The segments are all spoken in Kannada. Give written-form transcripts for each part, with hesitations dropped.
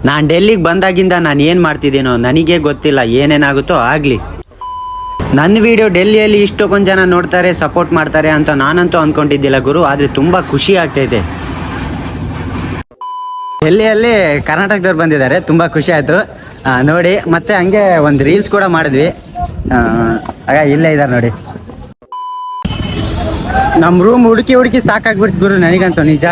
ನಾನು ಡೆಲ್ಲಿಗೆ ಬಂದಾಗಿಂದ ನಾನು ಏನು ಮಾಡ್ತಿದ್ದೀನೋ ನನಗೆ ಗೊತ್ತಿಲ್ಲ. ಏನೇನಾಗುತ್ತೋ ಆಗಲಿ. ನನ್ನ ವಿಡಿಯೋ ಡೆಲ್ಲಿಯಲ್ಲಿ ಇಷ್ಟೊಂದು ಜನ ನೋಡ್ತಾರೆ, ಸಪೋರ್ಟ್ ಮಾಡ್ತಾರೆ ಅಂತ ನಾನಂತೂ ಅಂದ್ಕೊಂಡಿದ್ದಿಲ್ಲ ಗುರು. ಆದರೆ ತುಂಬ ಖುಷಿ ಆಗ್ತೈತೆ. ಡೆಲ್ಲಿಯಲ್ಲಿ ಕರ್ನಾಟಕದವ್ರು ಬಂದಿದ್ದಾರೆ, ತುಂಬ ಖುಷಿ ಆಯಿತು ನೋಡಿ. ಮತ್ತು ಹಂಗೆ ಒಂದು ರೀಲ್ಸ್ ಕೂಡ ಮಾಡಿದ್ವಿ. ಆಗ ಇಲ್ಲೇ ಇದ್ದಾರೆ ನೋಡಿ. ನಮ್ಮ ರೂಮ್ ಹುಡುಕಿ ಸಾಕಾಗ್ಬಿಡ್ತು ಗುರು ನನಗಂತೂ. ನಿಜ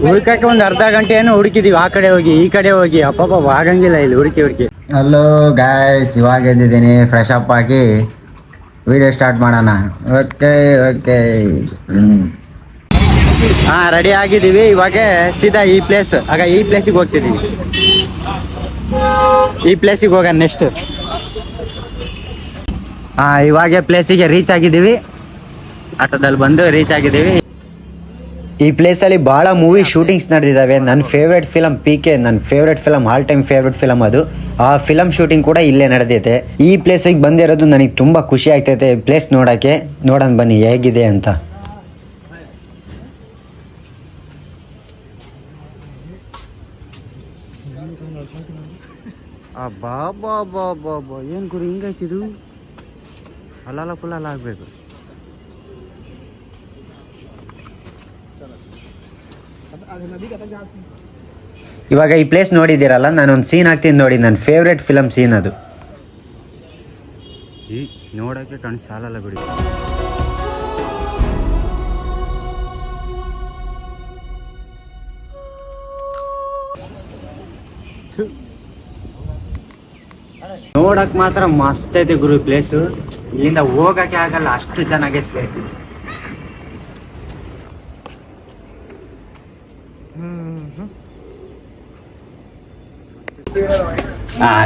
ಹುಡುಕಕ್ಕೆ ಒಂದು ಅರ್ಧ ಗಂಟೆ ಏನೋ ಹುಡುಕಿದೀವಿ. ಆ ಕಡೆ ಹೋಗಿ ಈ ಕಡೆ ಹೋಗಿ ಅಪ್ಪಪ್ಪ ಆಗಂಗಿಲ್ಲ ಇಲ್ಲಿ ಹುಡುಕಿ. ಹಲೋ ಗಾಯ್ಸ್, ಇವಾಗ ಎದ್ದಿದ್ದೀನಿ, ಫ್ರೆಶ್ ಅಪ್ ಆಗಿ ವಿಡಿಯೋ ಸ್ಟಾರ್ಟ್ ಮಾಡೋಣ. ಓಕೆ ಹಾಂ, ರೆಡಿ ಆಗಿದ್ದೀವಿ. ಇವಾಗ ಸೀದಾ ಈ ಪ್ಲೇಸ್, ಆಗ ಈ ಪ್ಲೇಸಿಗೆ ಹೋಗ್ತಿದ್ದೀವಿ. ಈ ಪ್ಲೇಸಿಗೆ ಹೋಗೋಣ ನೆಕ್ಸ್ಟ್. ಹಾಂ, ಇವಾಗ ಪ್ಲೇಸಿಗೆ ರೀಚ್ ಆಗಿದ್ದೀವಿ. ಆಟೋದಲ್ಲಿ ಬಂದು ರೀಚ್ ಆಗಿದ್ದೀವಿ. ಈ ಪ್ಲೇಸಲ್ಲಿ ಭಾಳ ಮೂವಿ ಶೂಟಿಂಗ್ಸ್ ನಡೆದಿದ್ದಾವೆ. ನನ್ನ ಫೇವ್ರೆಟ್ ಫಿಲಮ್ PK, ನನ್ನ favourite film, all time favourite film ಅದು. ಆ ಫಿಲಮ್ ಶೂಟಿಂಗ್ ಕೂಡ ಇಲ್ಲೇ ನಡೆದೈತೆ. ಈ ಪ್ಲೇಸಿಗೆ ಬಂದಿರೋದು ನನಗೆ ತುಂಬ ಖುಷಿ ಆಗ್ತೈತೆ. ಪ್ಲೇಸ್ ನೋಡೋಕ್ಕೆ. ನೋಡೋಣ ಬನ್ನಿ ಹೇಗಿದೆ ಅಂತ. ಬಾ ಏನು ಗುರು ಹಿಂಗಾಯ್ತಿದು? ಅಲ್ಲಲ್ಲ ಫುಲ್ಲಲ್ಲ ಆಗಬೇಕು. ಇವಾಗ ಈ ಪ್ಲೇಸ್ ನೋಡಿದ್ದೀರಲ್ಲ, ನಾನೊಂದು ಸೀನ್ ಹಾಕ್ತೀನಿ ನೋಡಿ. ನನ್ನ ಫೇವ್ರೆಟ್ ಫಿಲಮ್ ಸೀನ್ ಅದು. ಈ ನೋಡೋಕ್ಕೆ ಕಣ್ಣು ಸಾಲಲ್ಲ ಬಿಡಿ. ನೋಡಕ್ ಮಾತ್ರ ಮಸ್ತ್ ಐತೆ ಗುರು ಪ್ಲೇಸು. ಇಲ್ಲಿಂದ ಹೋಗಕ್ಕೆ ಆಗಲ್ಲ, ಅಷ್ಟು ಚೆನ್ನಾಗೈತೆ ಪ್ಲೇಸ್.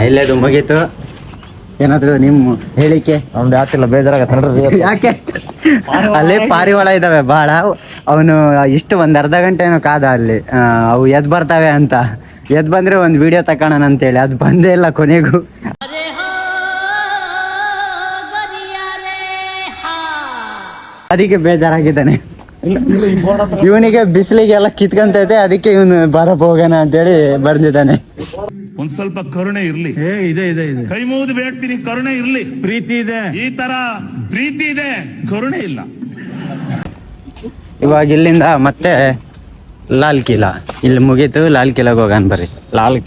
ಇಲ್ಲೇದು ಮುಗೀತು. ಏನಾದ್ರು ನಿಮ್ಮ ಹೇಳಿಕೆ? ಅವ್ನು ಯಾಕಿಲ್ಲ, ಬೇಜಾರಾಗತ್ತೆ. ಯಾಕೆ? ಅಲ್ಲೇ ಪಾರಿವಾಳ ಇದ್ದಾವೆ ಭಾಳ. ಅವನು ಇಷ್ಟು ಒಂದು ಅರ್ಧ ಗಂಟೆನೋ ಕಾದ ಅಲ್ಲಿ. ಅವು ಎದ್ದು ಬರ್ತವೆ ಅಂತ. ಎದ್ದು ಬಂದರೆ ಒಂದು ವಿಡಿಯೋ ತಗೋಣ ಅಂತೇಳಿ ಅದು ಬಂದೇ ಇಲ್ಲ ಕೊನೆಗೂ. ಅದಕ್ಕೆ ಬೇಜಾರಾಗಿದ್ದಾನೆ. ಇವನಿಗೆ ಬಿಸಿಲಿಗೆಲ್ಲ ಕಿತ್ಕೊಂತೈತೆ, ಅದಕ್ಕೆ ಇವನು ಬರಪ್ ಹೋಗೋಣ ಅಂತೇಳಿ ಬರ್ದಿದ್ದಾನೆ. ಒಂದ್ ಸ್ವಲ್ಪ ಕರುಣೆ ಇರ್ಲಿ. ಇದೆ ಕೈ ಮುಗಿದು ಬೇಡ್ತೀನಿ, ಕರುಣೆ ಇರ್ಲಿ. ಪ್ರೀತಿ ಇದೆ, ಈ ತರ ಪ್ರೀತಿ ಇದೆ, ಕರುಣೆ ಇಲ್ಲ. ಇವಾಗ ಇಲ್ಲಿಂದ ಮತ್ತೆ ಲಾಲ್ ಕಿಲಾ. ಇಲ್ಲಿ ಮುಗೀತು, ಲಾಲ್ ಕಿಲಾಗೆ ಹೋಗೋಣ ಬರ್ರಿ. ಲಾಲ್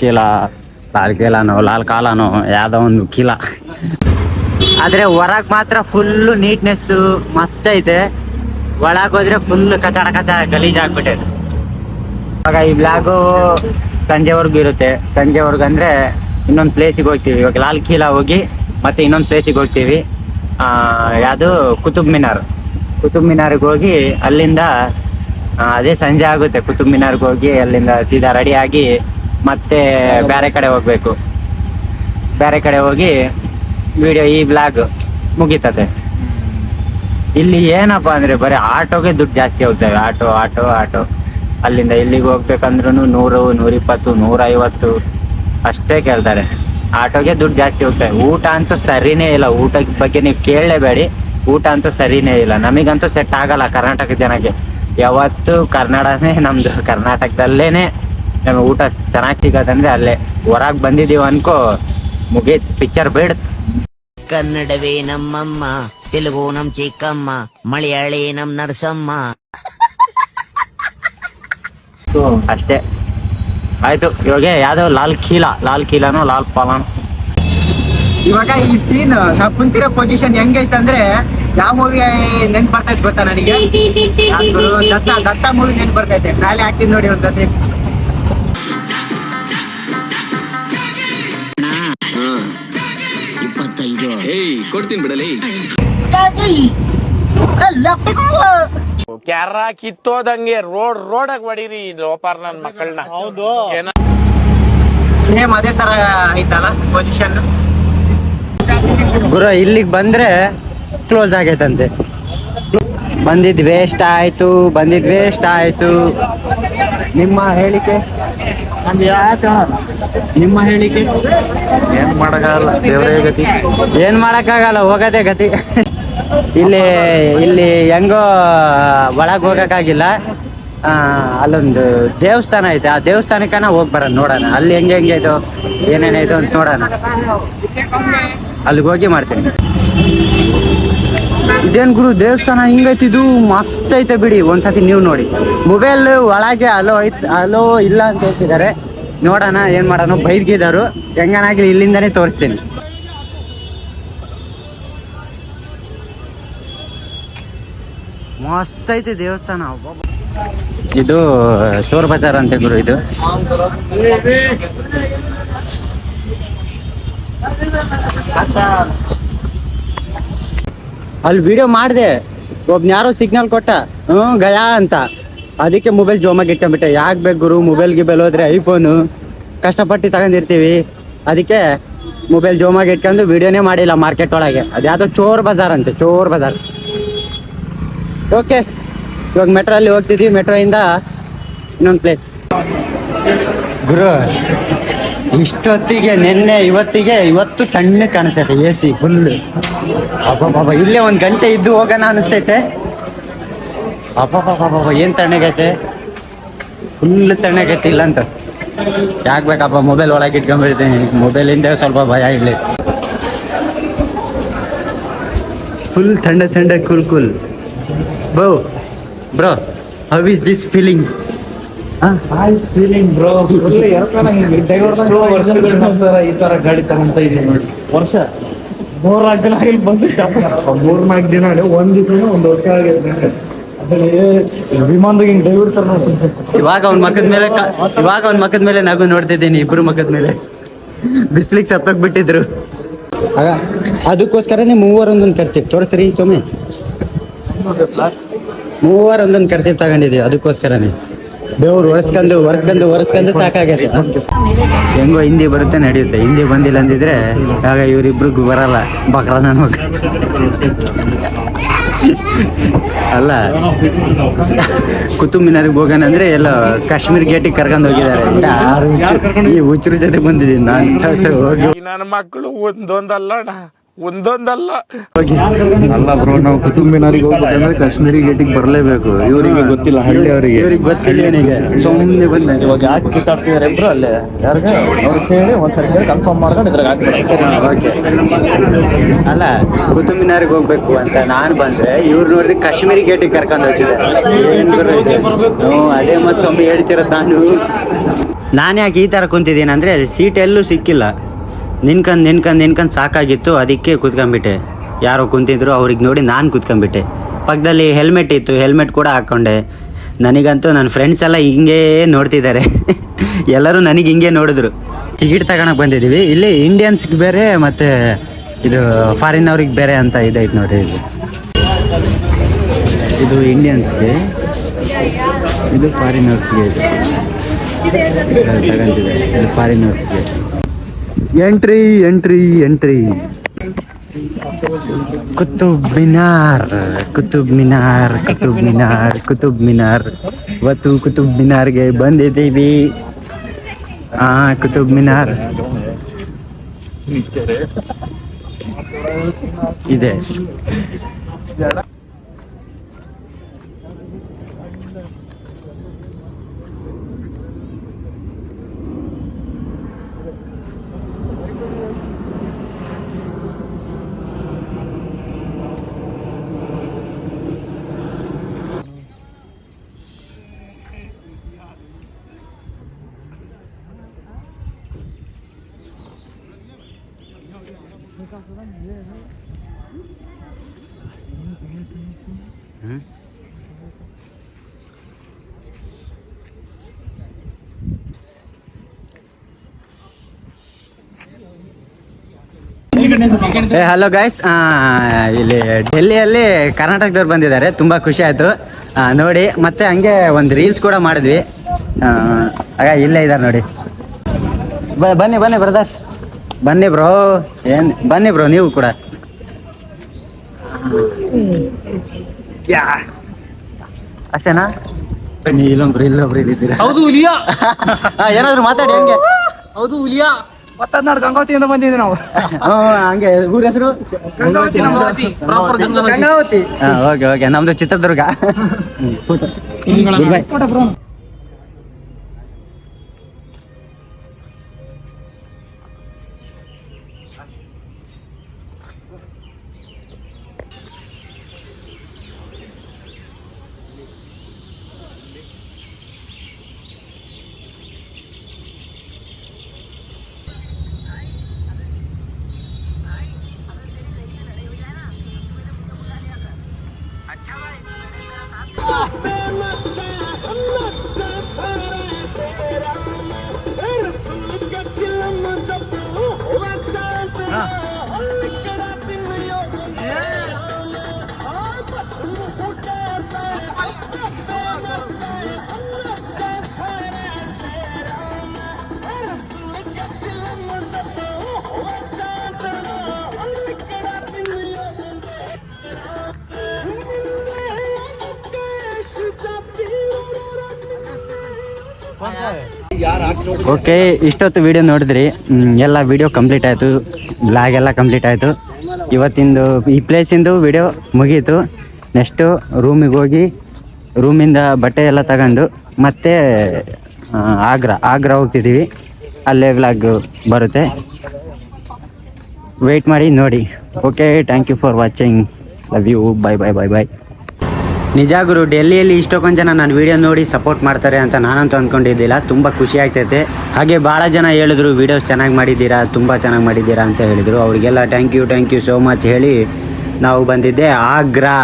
ಕಿಲಾನೋ ಲಾಲ್ ಕಾಲಾನೋ ಯಾವುದೋ ಒಂದು ಕಿಲಾ. ಆದರೆ ಹೊರಗೆ ಮಾತ್ರ ಫುಲ್ಲು ನೀಟ್ನೆಸ್ಸು ಮಸ್ತ್ ಐತೆ. ಒಳಗೆ ಹೋದ್ರೆ ಫುಲ್ ಕಚಡ ಗಲೀಜಾಗ್ಬಿಟ್ಟೈತೆ. ಇವಾಗ ಈ ಬ್ಲಾಗು ಸಂಜೆವರೆಗೂ ಇರುತ್ತೆ. ಸಂಜೆವರೆಗೂ ಅಂದರೆ ಇನ್ನೊಂದು ಪ್ಲೇಸಿಗೆ ಹೋಗ್ತೀವಿ. ಇವಾಗ ಲಾಲ್ ಕಿಲಾ ಹೋಗಿ ಮತ್ತೆ ಇನ್ನೊಂದು ಪ್ಲೇಸಿಗೆ ಹೋಗ್ತೀವಿ. ಯಾವುದು ಕುತುಬ್ ಮಿನಾರ್ಗೆ ಹೋಗಿ ಅಲ್ಲಿಂದ ಅದೇ ಸಂಜೆ ಆಗುತ್ತೆ. ಕುತುಬ್ ಮಿನಾರ್ಗೆ ಹೋಗಿ ಅಲ್ಲಿಂದ ಸೀದಾ ರೆಡಿಯಾಗಿ ಮತ್ತೆ ಬೇರೆ ಕಡೆ ಹೋಗ್ಬೇಕು. ಬೇರೆ ಕಡೆ ಹೋಗಿ ವಿಡಿಯೋ ಈ ಬ್ಲಾಗ್ ಮುಗೀತದೆ. ಇಲ್ಲಿ ಏನಪ್ಪ ಅಂದರೆ ಬರೀ ಆಟೋಗೆ ದುಡ್ಡು ಜಾಸ್ತಿ ಹೋಗ್ತವೆ. ಆಟೋ ಅಲ್ಲಿಂದ ಇಲ್ಲಿಗೆ ಹೋಗ್ಬೇಕಂದ್ರೂ 100, 120, 150 ಅಷ್ಟೇ ಕೇಳ್ತಾರೆ. ಆಟೋಗೆ ದುಡ್ಡು ಜಾಸ್ತಿ ಹೋಗ್ತವೆ. ಊಟ ಅಂತೂ ಸರಿನೇ ಇಲ್ಲ. ಊಟದ ಬಗ್ಗೆ ನೀವು ಕೇಳಲೇಬೇಡಿ. ಊಟ ಅಂತೂ ಸರಿನೇ ಇಲ್ಲ. ನಮಗಂತೂ ಸೆಟ್ ಆಗಲ್ಲ ಕರ್ನಾಟಕ ಜನಕ್ಕೆ. ಯಾವತ್ತು ಕನ್ನಡನೇ ನಮ್ಮದು. ಕರ್ನಾಟಕದಲ್ಲೇ ನಮಗೆ ಊಟ ಚೆನ್ನಾಗಿ ಸಿಗೋದಂದ್ರೆ ಅಲ್ಲೇ. ಹೊರಗೆ ಬಂದಿದ್ದೀವಿ ಅನ್ಕೋ ಮುಗೀತು, ಪಿಕ್ಚರ್ ಬೇಡ್ತು. ಕನ್ನಡವೇ ನಮ್ಮಮ್ಮ, ತೆಲುಗು ನಮ್ ಚಿಕ್ಕಮ್ಮ, ಮಲಯಾಳಿ ನಮ್ ನರಸಮ್ಮ. ಅಷ್ಟೇ ಆಯ್ತು. ಇವಾಗ ಯಾವ್ದೋ ಲಾಲ್ ಕಿಲಾನೋ ಲಾಲ್ ಪಾಲಾನೋ. ಇವಾಗ ಈ ಸೀನ್ ನಾವು ಕುಂತಿರೋ ಪೊಸಿಷನ್ ಹೆಂಗೈತಂದ್ರೆ ಯಾವ ಮೂವಿ ನೆನ್ಪು ಬರ್ತೈತೆ ಗೊತ್ತಾ ನನಗೆ? ದತ್ತ ಮೂವಿ ನೆನ್ಪು ಬರ್ತೈತೆ. ಖಾಲಿ ಹಾಕಿದ್ ನೋಡಿ ಒಂದ್ ಸತಿ. ಕೊಡ್ತೀನಿ ಬಿಡಲಿ. ಕ್ಯಾರ ಕಿತ್ತೋದಂಗೆ ರೋಡಾಗ ಹೊಡೀರಿ ಲೋಪಾರ್ ನನ್ ಮಕ್ಕಳನ್ನ. ಹೌದು, ಸೇಮ್ ಅದೇ ತರ ಐತಲ್ಲ ಪೊಸಿಷನ್. ಗುರು ಇಲ್ಲಿಗೆ ಬಂದ್ರೆ ಕ್ಲೋಸ್ ಆಗೈತಂತೆ. ಬಂದಿದ್ ವೇಸ್ಟ್ ಆಯ್ತು. ನಿಮ್ಮ ಹೇಳಿಕೆ? ಏನ್ ಮಾಡಕ್ಕಾಗಲ್ಲ, ದೇವರೇ ಗತಿ. ಏನ್ ಮಾಡಕ್ಕಾಗಲ್ಲ, ಹೋಗೋದೇ ಗತಿ. ಇಲ್ಲಿ ಹೆಂಗೋ ಒಳಗೆ ಹೋಗಕ್ಕಾಗಿಲ್ಲ. ಅಲ್ಲೊಂದು ದೇವಸ್ಥಾನ ಐತೆ, ಆ ದೇವಸ್ಥಾನಕ್ಕನ ಹೋಗಿ ಬರೋಣ, ನೋಡೋಣ ಅಲ್ಲಿ ಹೆಂಗೆ ಇದು ಏನೇನೈತೆ ಅಂತ ನೋಡೋಣ. ಅಲ್ಲಿಗೆ ಹೋಗಿ ಮಾಡ್ತೀನಿ. ಇದೇನ್ ಗುರು ದೇವಸ್ಥಾನ ಹಿಂಗೈತಿ, ಇದು ಮಸ್ತ್ ಐತೆ ಬಿಡಿ, ಒಂದ್ಸತಿ ನೀವು ನೋಡಿ. ಮೊಬೈಲ್ ಒಳಗೆ ಅಲೋ ಇಲ್ಲ ಅಂತ ಹೇಳ್ತಿದ್ದಾರೆ, ನೋಡೋಣ ಏನ್ ಮಾಡೋಣ. ಬೈದ್ಗಿದ್ದಾರು ಹೆಂಗನಾಗ್ಲಿ ಇಲ್ಲಿಂದಾನೇ ತೋರಿಸ್ತೀನಿ. ಮಸ್ತ್ ಐತೆ ದೇವಸ್ಥಾನ. ಇದು ಶೋರ್ ಬಜಾರ್ ಅಂತೆ ಗುರು ಇದು. ಅಲ್ಲಿ ವಿಡಿಯೋ ಮಾಡಿದೆ, ಒಬ್ನ ಯಾರೋ ಸಿಗ್ನಲ್ ಕೊಟ್ಟ, ಗಯಾ ಅಂತ. ಅದಕ್ಕೆ ಮೊಬೈಲ್ ಜೋಮಾಗಿ ಇಟ್ಕೊಂಡ್ಬಿಟ್ಟೆ. ಯಾಕೆ ಬೇಕು ಗುರು, ಮೊಬೈಲ್ ಗಿಬೈಲ್ ಹೋದ್ರೆ ಐಫೋನು ಕಷ್ಟಪಟ್ಟು ತಗೊಂಡಿರ್ತೀವಿ, ಅದಕ್ಕೆ ಮೊಬೈಲ್ ಜೋಮಾಗಿ ಇಟ್ಕೊಂಡು ವಿಡಿಯೋನೇ ಮಾಡಿಲ್ಲ ಮಾರ್ಕೆಟ್ ಒಳಗೆ. ಅದ್ಯಾವುದೋ ಚೋರ್ ಬಜಾರ್ ಅಂತೆ, ಚೋರ್ ಬಜಾರ್. ಓಕೆ, ಇವಾಗ ಮೆಟ್ರೋ ಅಲ್ಲಿ ಹೋಗ್ತಿದ್ವಿ, ಮೆಟ್ರೋಯಿಂದ ಇನ್ನೊಂದು ಪ್ಲೇಸ್. ಗುರು ಇಷ್ಟೊತ್ತಿಗೆ ನಿನ್ನೆ ಇವತ್ತು ತಣ್ಣಗೆ ಕಾಣಿಸ್ತೈತೆ, ಎ ಸಿ ಫುಲ್. ಅಬ್ಬಬ್ಬ, ಇಲ್ಲೇ 1 ಗಂಟೆ ಇದ್ದು ಹೋಗೋಣ ಅನಿಸ್ತೈತೆ. ಅಬ್ಬಬ್ಬ ಏನು ತಣ್ಣಗೈತೆ, ಫುಲ್ ತಣ್ಣಗೈತೆ. ಇಲ್ಲ ಅಂತ ಯಾಕೆ ಬೇಕಪ್ಪ, ಮೊಬೈಲ್ ಒಳಗೆ ಇಟ್ಕೊಂಡ್ಬಿಡ್ತೀನಿ. ಮೊಬೈಲಿಂದ ಸ್ವಲ್ಪ ಭಯ ಇಲ್ಲಿ. ಫುಲ್ ಥಂಡ cool. Bro how is this feeling? ಈ ತರ ಗಾಡಿ ತಗೊಂತ ಇದೀವಿ ನೋಡಿ. ವರ್ಷ 3-4 ದಿನ ಆಗಿಲ್ ಬಂದು 3-4 ದಿನ ಒಂದ್ ದಿವಸ ಒಂದು ವರ್ಷ ಆಗಿದೆ. ವಿಮಾನದಾಗ ಹಿಂಗ್ ಡೈವರ್ ತರ ನೋಡಿ. ಇವಾಗ ಅವ್ನ ಮಕ್ಕದ ಮೇಲೆ ನಗು ನೋಡ್ತಿದ್ದೀನಿ, ಇಬ್ರು ಮಕ್ಕದ ಮೇಲೆ. ಬಿಸ್ಲಿಗೆ ಸತ್ತೋಗ್ಬಿಟ್ಟಿದ್ರು. ಅದಕ್ಕೋಸ್ಕರನೇ 3 ಒಂದೊಂದು ಖರ್ಚು ತೋರಿಸ್ರಿ ಸೊಮ್ಮೆ. 3 ಒಂದೊಂದು ಖರ್ಚು ತಗೊಂಡಿದ್ದೀವಿ, ಅದಕ್ಕೋಸ್ಕರನೇ. ಬೆವ್ರು ಒರೆಸ್ಕೊಂಡು ಸಾಕಾಗೈತೆ. ಹೆಂಗೋ ಹಿಂದಿ ಬರುತ್ತೆ ನಡೆಯುತ್ತೆ, ಹಿಂದಿ ಬಂದಿಲ್ಲ ಅಂದಿದ್ರೆ ಆಗ ಇವರಿಬ್ರಿಗೂ ಬರಲ್ಲ. ಬಕ್ರ ನನ್ನ ಮಗ ಅಲ್ಲ. ಕುತುಬ್ ಮಿನಾರಿಗೆ ಹೋಗೋಣ ಅಂದ್ರೆ ಎಲ್ಲ ಕಾಶ್ಮೀರ್ ಗೇಟಿಗೆ ಕರ್ಕೊಂಡು ಹೋಗಿದ್ದಾರೆ. ಈ ಹುಚ್ಚರ ಜೊತೆ ಬಂದಿದ್ದೀನಿ ನಾನು. ಹೋಗಿ ನನ್ನ ಮಕ್ಕಳು ಒಂದೊಂದಲ್ಲ ಅಲ್ಲ ಬ್ರೋ, ನಾವು ಕುತುಬ್ ಮಿನಾರಿಗೆ ಹೋಗ್ಬೇಕಂದ್ರೆ ಕಾಶ್ಮೀರಿ ಗೇಟಿಗೆ ಬರ್ಲೇಬೇಕು. ಇವರಿಗೆ ಗೊತ್ತಿಲ್ಲ, ಹಳ್ಳಿ ಅವರಿಗೆ. ಇವ್ರಿಗೆ ಗೊತ್ತಿಲ್ಲ ಏನಿಗೆ, ಸುಮ್ಮನೆ ಬಂದ. ಇವಾಗ ಯಾಕೆ ಕಿತ್ತಾಡ್ತಿದಾರೆ ಇಬ್ರು ಅಲ್ಲೇ ಯಾರಿಗೆ ಅವ್ರು ಕೇಳಿ ಒಂದ್ಸರಿ ಕೇಳಿ ಕನ್ಫರ್ಮ್ ಮಾಡ್ಕೊಂಡು ಇದ್ರಾಗ ಹಾಕ್ಬಿಡಿ. ಅಲ್ಲ, ಕುತುಬ್ ಮಿನಾರಿಗೆ ಹೋಗ್ಬೇಕು ಅಂತ ನಾನು ಬಂದ್ರೆ ಇವ್ರು ನೋಡಿದ್ರೆ ಕಾಶ್ಮೀರಿ ಗೇಟಿಗೆ ಕರ್ಕೊಂಡು ಹೋಗ್ತಿದ್ದಾರೆ. ಅದೇ ಮತ್ತೆ ಸ್ವಾಮಿ ಹೇಳ್ತಿರೋದು ನಾನು ಯಾಕೆ ಈ ತರ ಕುಂತಿದ್ದೀನಿ ಅಂದ್ರೆ ಸೀಟ್ ಎಲ್ಲೂ ಸಿಕ್ಕಿಲ್ಲ. ನಿನ್ಕಂದು ಸಾಕಾಗಿತ್ತು, ಅದಕ್ಕೆ ಕೂತ್ಕೊಂಡ್ಬಿಟ್ಟೆ. ಯಾರೋ ಕುಂತಿದ್ರು, ಅವ್ರಿಗೆ ನೋಡಿ ನಾನು ಕೂತ್ಕೊಂಡ್ಬಿಟ್ಟೆ. ಪಕ್ಕದಲ್ಲಿ ಹೆಲ್ಮೆಟ್ ಇತ್ತು, ಹೆಲ್ಮೆಟ್ ಕೂಡ ಹಾಕ್ಕೊಂಡೆ. ನನಗಂತೂ ನನ್ನ ಫ್ರೆಂಡ್ಸ್ ಎಲ್ಲ ಹಿಂಗೇ ನೋಡ್ತಿದ್ದಾರೆ. ಎಲ್ಲರೂ ನನಗೆ ಹಿಂಗೆ ನೋಡಿದ್ರು. ಟಿಕೆಟ್ ತಗೊಳಕ್ಕೆ ಬಂದಿದ್ದೀವಿ. ಇಲ್ಲಿ ಇಂಡಿಯನ್ಸ್ಗೆ ಬೇರೆ ಮತ್ತು ಇದು ಫಾರಿನ್ ಅವ್ರಿಗೆ ಬೇರೆ ಅಂತ ಇದೈತೆ ನೋಡಿ. ಇದು ಇಂಡಿಯನ್ಸ್ಗೆ, ಇದು ಫಾರಿನರ್ಸ್ಗೆ. ತಗೊಂತಿದೆ, ಇದು ಫಾರಿನರ್ಸ್ಗೆ. ಎಂಟ್ರಿ ಕುತುಬ್ ಮಿನಾರ್. ಇವತ್ತು ಕುತುಬ್ ಮಿನಾರ್ಗೆ ಬಂದಿದ್ದೀವಿ. ಕುತುಬ್ ಮಿನಾರ್ ಇದೆ. ಹಲೋ ಗೈಸ್, ಇಲ್ಲಿ ಡೆಲ್ಲಿಯಲ್ಲಿ ಕರ್ನಾಟಕದವ್ರು ಬಂದಿದ್ದಾರೆ. ತುಂಬ ಖುಷಿ ಆಯಿತು ನೋಡಿ. ಮತ್ತೆ ಹಂಗೆ ಒಂದು ರೀಲ್ಸ್ ಕೂಡ ಮಾಡಿದ್ವಿ. ಆಗ ಇಲ್ಲೇ ಇದ್ದಾರೆ ನೋಡಿ. ಬನ್ನಿ ಬ್ರದರ್ಸ್, ಬನ್ನಿ ಬ್ರೋ. ಬನ್ನಿ ಬ್ರೋ, ನೀವು ಕೂಡ. ಅಷ್ಟೇನಾ? ಇಲ್ಲೊಬ್ರು ಇಲ್ಲಿದ್ದೀರಾ? ಹೌದು ಹುಲಿಯಾ. ಏನಾದ್ರು ಮಾತಾಡಿ. ಹಂಗೆ ಹೌದು ಹುಲಿಯಾ. ಮತ್ತದ್ನಾಡು ಗಂಗಾವತಿಯಿಂದ ಬಂದಿದ್ವಿ ನಾವು. ಹಂಗೆ ಊರ ಹೆಸರು ಗಂಗಾವತಿ ಗಂಗಾವತಿ. ಓಕೆ ಓಕೆ, ನಮ್ದು ಚಿತ್ರದುರ್ಗ. ಓಕೆ, ಇಷ್ಟೊತ್ತು ವಿಡಿಯೋ ನೋಡಿದ್ರಿ. ಎಲ್ಲ ವಿಡಿಯೋ ಕಂಪ್ಲೀಟ್ ಆಯಿತು, ಬ್ಲಾಗ್ ಎಲ್ಲ ಕಂಪ್ಲೀಟ್ ಆಯಿತು. ಇವತ್ತಿಂದು ಈ ಪ್ಲೇಸಿಂದು ವಿಡಿಯೋ ಮುಗೀತು. ನೆಕ್ಸ್ಟು ರೂಮಿಗೆ ಹೋಗಿ ರೂಮಿಂದ ಬಟ್ಟೆ ಎಲ್ಲ ತಗೊಂಡು ಮತ್ತೆ ಆಗ್ರಾ ಹೋಗ್ತಿದ್ದೀವಿ. ಅಲ್ಲೇ ವ್ಲಾಗ್ ಬರುತ್ತೆ, ವೆಯ್ಟ್ ಮಾಡಿ ನೋಡಿ. Okay, thank you for watching. Love you. Bye bye bye bye. ನಿಜ ಗುರು, ಡೆಲ್ಲಿಯಲ್ಲಿ ಇಷ್ಟೊಂದು ಜನ ನನ್ನ ವಿಡಿಯೋ ನೋಡಿ ಸಪೋರ್ಟ್ ಮಾಡ್ತಾರೆ ಅಂತ ನಾನಂತೂ ಅಂದ್ಕೊಂಡಿದ್ದಿಲ್ಲ. ತುಂಬ ಖುಷಿ ಆಗ್ತೈತೆ. ಹಾಗೆ ಭಾಳ ಜನ ಹೇಳಿದ್ರು ವೀಡಿಯೋಸ್ ಚೆನ್ನಾಗಿ ಮಾಡಿದ್ದೀರಾ, ತುಂಬ ಚೆನ್ನಾಗಿ ಮಾಡಿದ್ದೀರಾ ಅಂತ ಹೇಳಿದರು. ಅವರಿಗೆಲ್ಲ ಥ್ಯಾಂಕ್ ಯು ಸೋ ಮಚ್ ಹೇಳಿ ನಾವು ಬಂದಿದ್ದೆ ಆಗ್ರಾ.